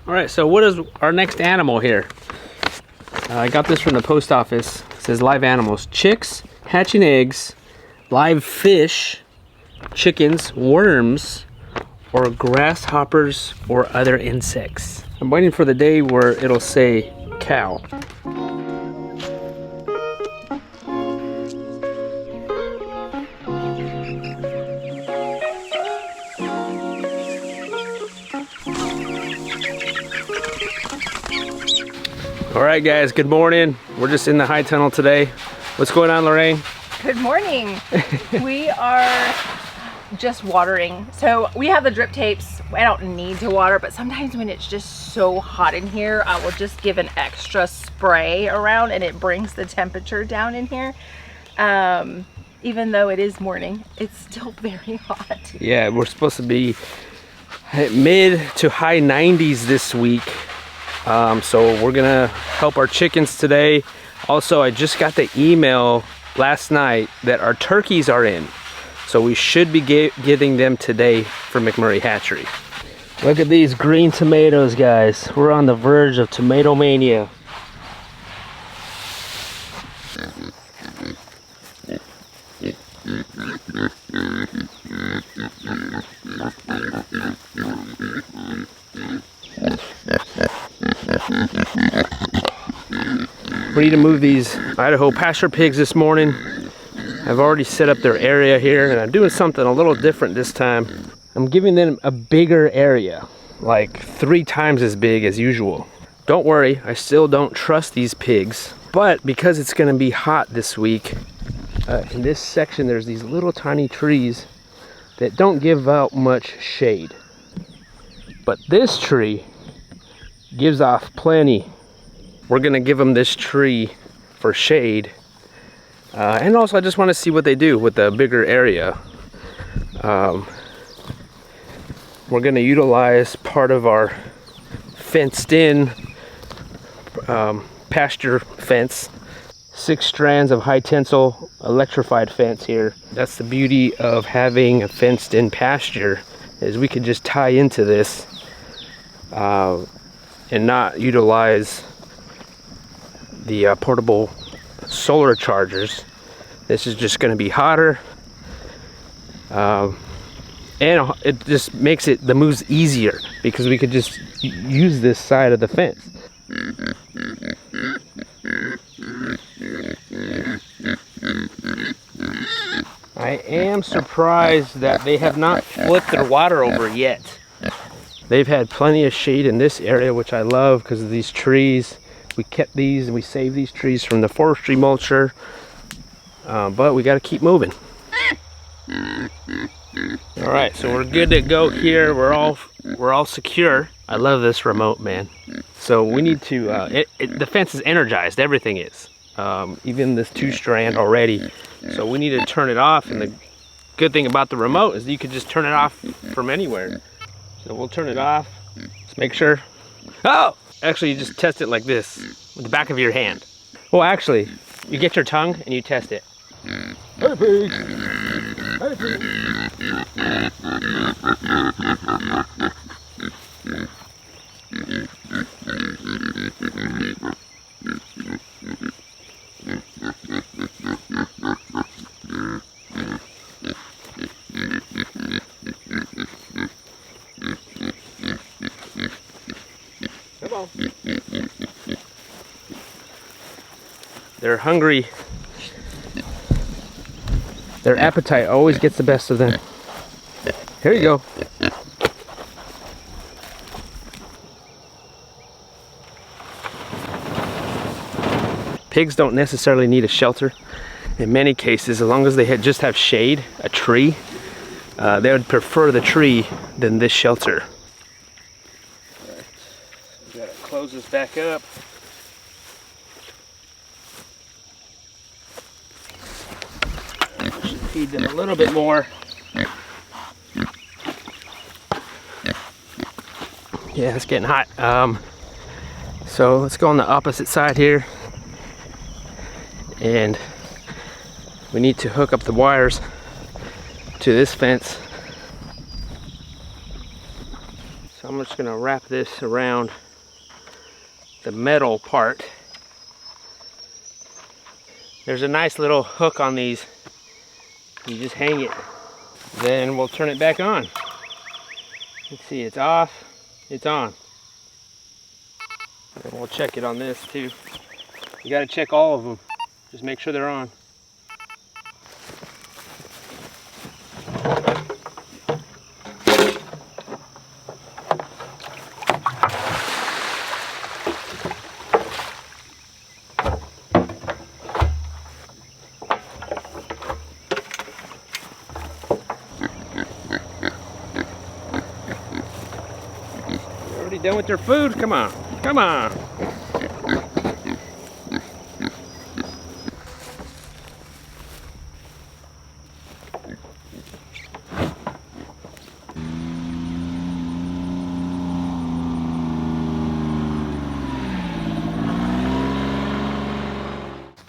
All right, so what is our next animal here? I got this from the post office. It says live animals: chicks, hatching eggs, live fish, chickens, worms, or grasshoppers or other insects. I'm waiting for the day where it'll say cow. All right, guys, good morning. We're just in the high tunnel today. What's going on, Lorraine? Good morning. We are just watering. So we have the drip tapes. I don't need to water, but sometimes when it's just so hot in here, I will just give an extra spray around and it brings the temperature down in here. Even though it is morning, it's still very hot. Yeah, we're supposed to be at mid to high 90s this week. So we're gonna help our chickens today. Also, I just got the email last night that our turkeys are in. So we should be getting them today for McMurray Hatchery. Look at these green tomatoes, guys. We're on the verge of tomato mania. We need to move these Idaho pasture pigs this morning. I've already set up their area here, and I'm doing something a little different this time. I'm giving them a bigger area, like 3 times as big as usual. Don't worry, I still don't trust these pigs, but because it's gonna be hot this week, in this section there's these little tiny trees that don't give out much shade. But this tree gives off plenty. We're gonna give them this tree for shade. And also I just wanna see what they do with the bigger area. We're gonna utilize part of our fenced in pasture fence. 6 strands of high tensile electrified fence here. That's the beauty of having a fenced in pasture, is we could just tie into this and not utilize the portable solar chargers. This is just going to be hotter, and it just makes the moves easier because we could just use this side of the fence. I am surprised that they have not flipped their water over yet. They've had plenty of shade in this area, which I love because of these trees. We kept these and we saved these trees from the forestry mulcher, but we got to keep moving. All right, so we're good to go here. We're all secure. I love this remote, man. So we need to. The fence is energized. Everything is, even this 2-strand already. So we need to turn it off. And the good thing about the remote is you can just turn it off from anywhere. So we'll turn it off. Let's make sure. Oh! Actually, you just test it like this, with the back of your hand. Well, actually, you get your tongue and you test it. Hey, pig! Hey, pig! Come on. They're hungry. Their appetite always gets the best of them. Here you go. Pigs don't necessarily need a shelter. In many cases, as long as they just have shade, a tree, they would prefer the tree than this shelter. Right. We gotta close this back up. Feed them a little bit more. Yeah, it's getting hot. So let's go on the opposite side here. And we need to hook up the wires to this fence. So I'm gonna just gonna wrap this around the metal part. There's a nice little hook on these. You just hang it. Then we'll turn it back on. Let's see, it's off, it's on. And we'll check it on this too. You gotta check all of them. Just make sure they're on. Done with their food? Come on, come on.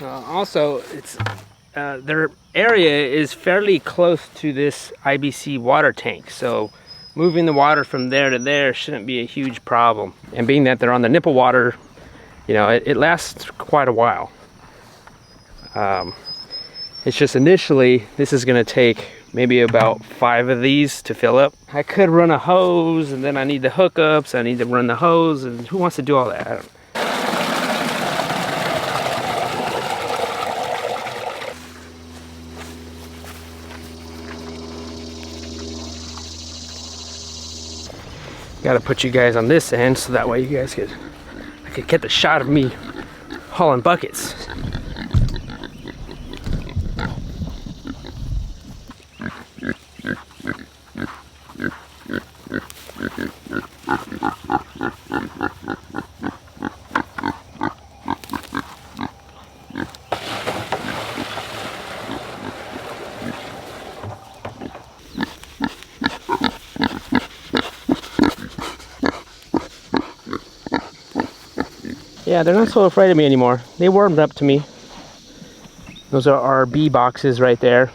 Also, it's their area is fairly close to this IBC water tank, so moving the water from there to there shouldn't be a huge problem. And being that they're on the nipple water, you know, it lasts quite a while. It's just initially, this is gonna take maybe about 5 of these to fill up. I could run a hose, and then I need the hookups, I need to run the hose, and who wants to do all that? I don't know. Gotta put you guys on this end so that way you guys I could get the shot of me hauling buckets. Yeah, they're not so afraid of me anymore. They warmed up to me. Those are our bee boxes right there.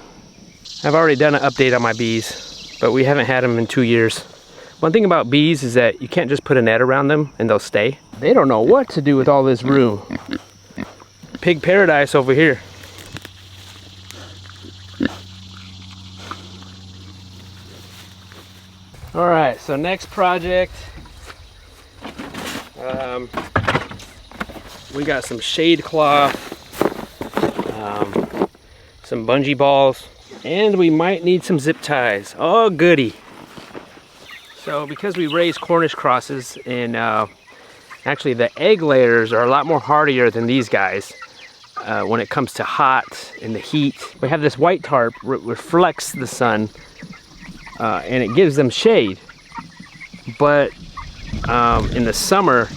I've already done an update on my bees, but we haven't had them in 2 years. One thing about bees is that you can't just put a net around them and they'll stay. They don't know what to do with all this room. Pig paradise over here. All right, so next project. We got some shade cloth, some bungee balls, and we might need some zip ties. Oh, goody. So because we raise Cornish crosses, and actually the egg layers are a lot more hardier than these guys when it comes to hot and the heat. We have this white tarp reflects the sun and it gives them shade. But in the summer,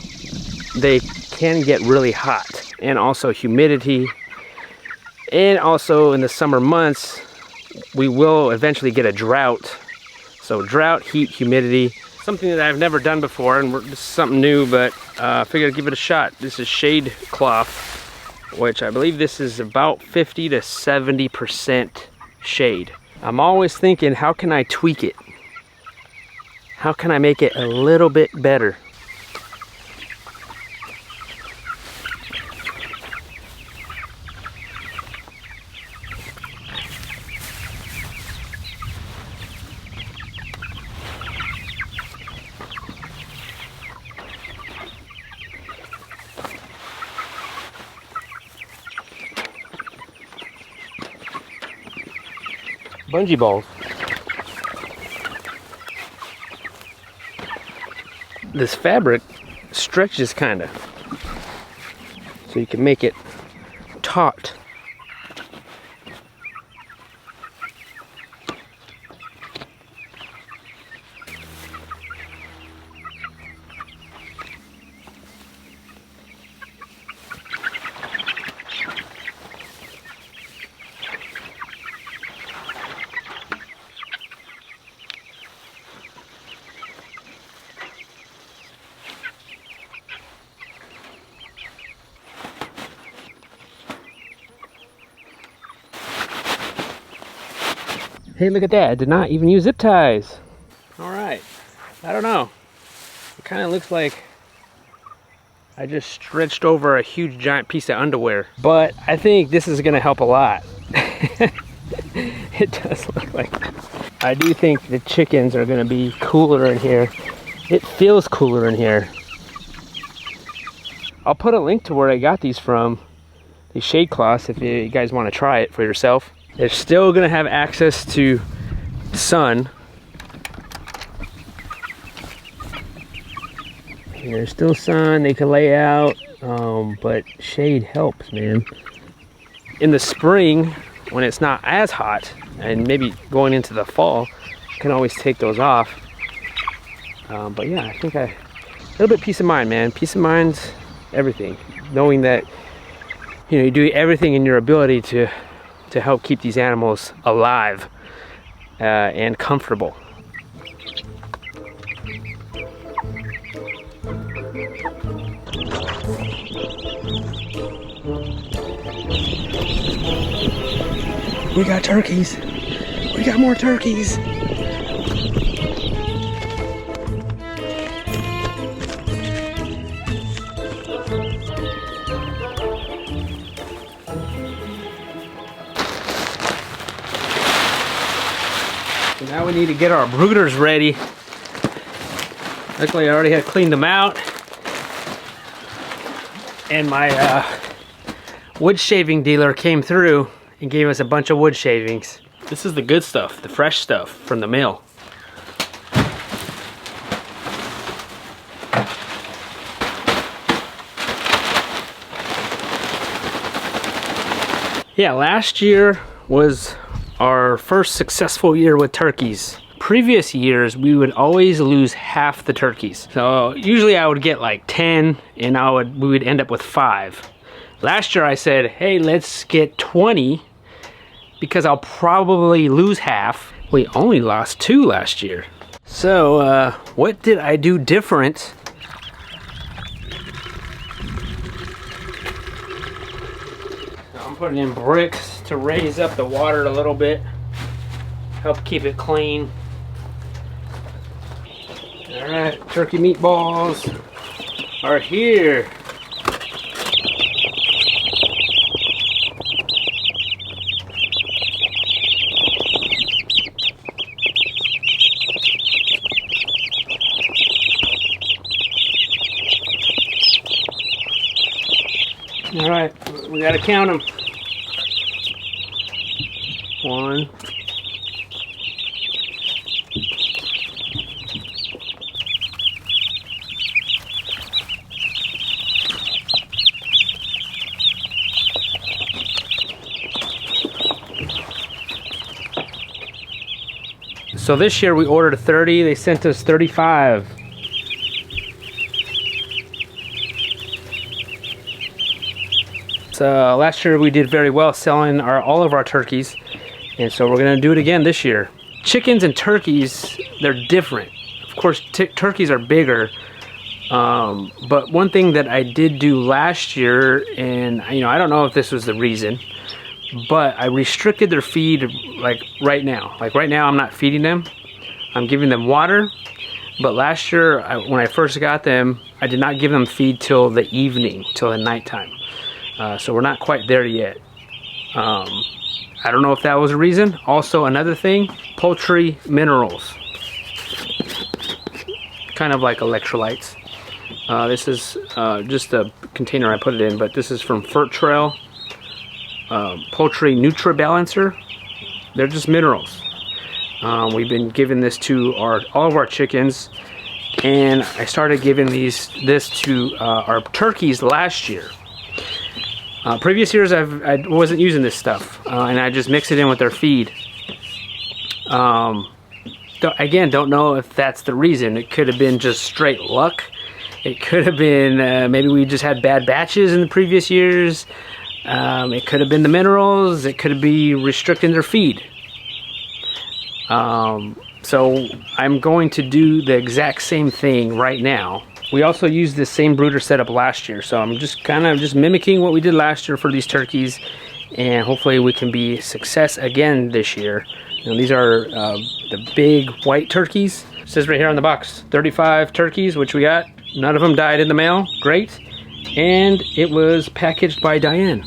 they can get really hot, and also humidity, and also in the summer months we will eventually get a drought. So drought, heat, humidity, something that I've never done before, and this is something new, but I figured I'd give it a shot. This is shade cloth, which I believe this is about 50 to 70% shade. I'm always thinking, how can I tweak it? How can I make it a little bit better? Bungee balls. This fabric stretches kind of, so you can make it taut. Hey, look at that. I did not even use zip ties. All right. I don't know. kind of looks like I just stretched over a huge giant piece of underwear. But I think this is gonna help a lot. It does look like that. I do think the chickens are gonna be cooler in here. It feels cooler in here. I'll put a link to where I got these from, these shade cloths, if you guys want to try it for yourself. They're still gonna have access to sun. And there's still sun they can lay out, but shade helps, man. In the spring, when it's not as hot, and maybe going into the fall, you can always take those off. But yeah, I think a little bit peace of mind, man. Peace of mind's everything. Knowing that, you know, you do everything in your ability to help keep these animals alive and comfortable. We got turkeys. We got more turkeys. So now we need to get our brooders ready. Luckily I already had cleaned them out. And my wood shaving dealer came through and gave us a bunch of wood shavings. This is the good stuff, the fresh stuff from the mill. Yeah, last year was our first successful year with turkeys. Previous years, we would always lose half the turkeys. So usually I would get like 10 and we would end up with 5. Last year I said, hey, let's get 20 because I'll probably lose half. We only lost 2 last year. So what did I do different? I'm putting in bricks to raise up the water a little bit, help keep it clean. All right, turkey meatballs are here. All right, we gotta count them. 1, 2. So this year we ordered 30, they sent us 35. So last year we did very well selling all of our turkeys, and so we're gonna do it again this year. Chickens and turkeys, they're different. Of course, turkeys are bigger, but one thing that I did do last year, and you know, I don't know if this was the reason, but I restricted their feed like right now. Like right now I'm not feeding them, I'm giving them water, but last year when I first got them, I did not give them feed till the evening, till the nighttime. So we're not quite there yet. I don't know if that was a reason. Also another thing, poultry minerals. Kind of like electrolytes. This is just a container I put it in, but this is from Fertrail Poultry Nutri-Balancer. They're just minerals. We've been giving this to all of our chickens, and I started giving this to our turkeys last year. Previous years I wasn't using this stuff, and I just mix it in with their feed. Again, don't know if that's the reason. It could have been just straight luck. It could have been maybe we just had bad batches in the previous years. It could have been the minerals. It could be restricting their feed. So I'm going to do the exact same thing right now. We also used this same brooder setup last year, so I'm just kind of mimicking what we did last year for these turkeys, and hopefully we can be success again this year. You know, these are the big white turkeys, says right here on the box, 35 turkeys, which we got. None of them died in the mail. Great. And it was packaged by Diane.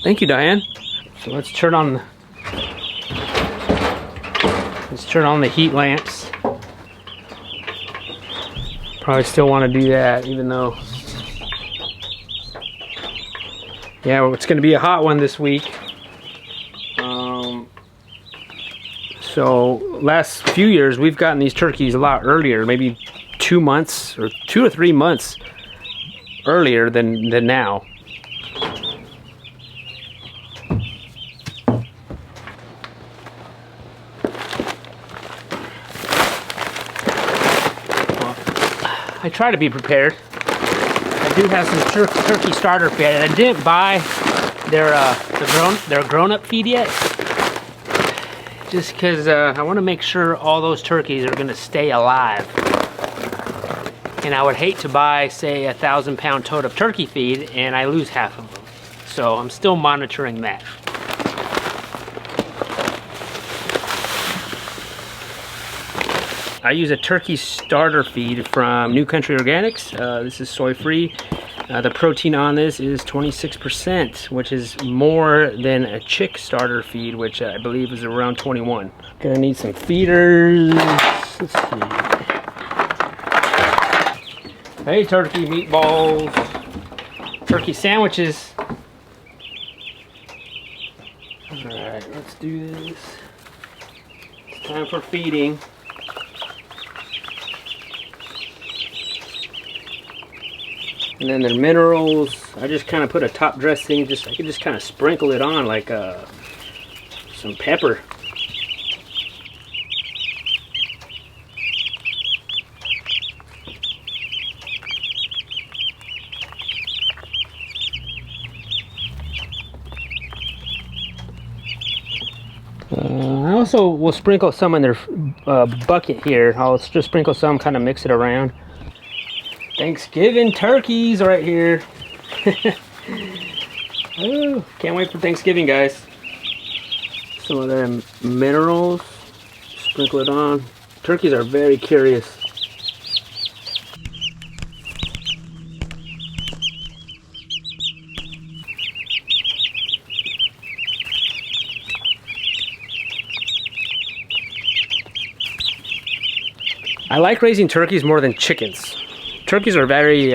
Thank you, Diane. So let's turn on the heat lamps. Probably still want to do that, even though, yeah, well, it's going to be a hot one this week. So last few years we've gotten these turkeys a lot earlier, maybe 2 months or 2 or 3 months earlier than now. Well, I try to be prepared. I do have some turkey starter feed. I didn't buy their grown-up feed yet. Just because I want to make sure all those turkeys are going to stay alive. And I would hate to buy, say, a 1,000-pound tote of turkey feed and I lose half of them. So I'm still monitoring that. I use a turkey starter feed from New Country Organics. This is soy-free. The protein on this is 26%, which is more than a chick starter feed, which I believe is around 21. Gonna need some feeders. Let's see. Hey, turkey meatballs, turkey sandwiches. All right, let's do this. It's time for feeding. And then their minerals, I just kind of put a top dressing, I can just kind of sprinkle it on like some pepper. I also will sprinkle some in their bucket here. I'll just sprinkle some, kind of mix it around. Thanksgiving turkeys right here. Oh, can't wait for Thanksgiving, guys. Some of them minerals, sprinkle it on. Turkeys are very curious. I like raising turkeys more than chickens. Turkeys are very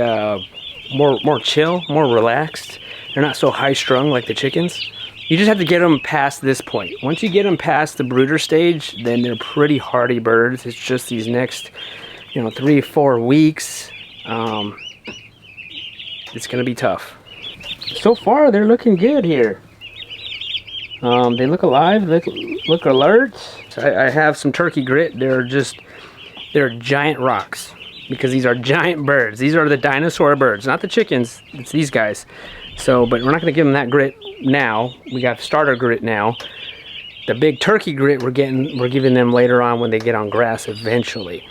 more chill, more relaxed. They're not so high-strung like the chickens. You just have to get them past this point. Once you get them past the brooder stage, then they're pretty hardy birds. It's just these next, 3-4 weeks. It's gonna be tough. So far, they're looking good here. They look alive, look alert. I have some turkey grit. They're giant rocks. Because these are giant birds. These are the dinosaur birds, not the chickens. It's these guys. So, but we're not going to give them that grit now. We got starter grit now. The big turkey grit we're giving them later on when they get on grass eventually.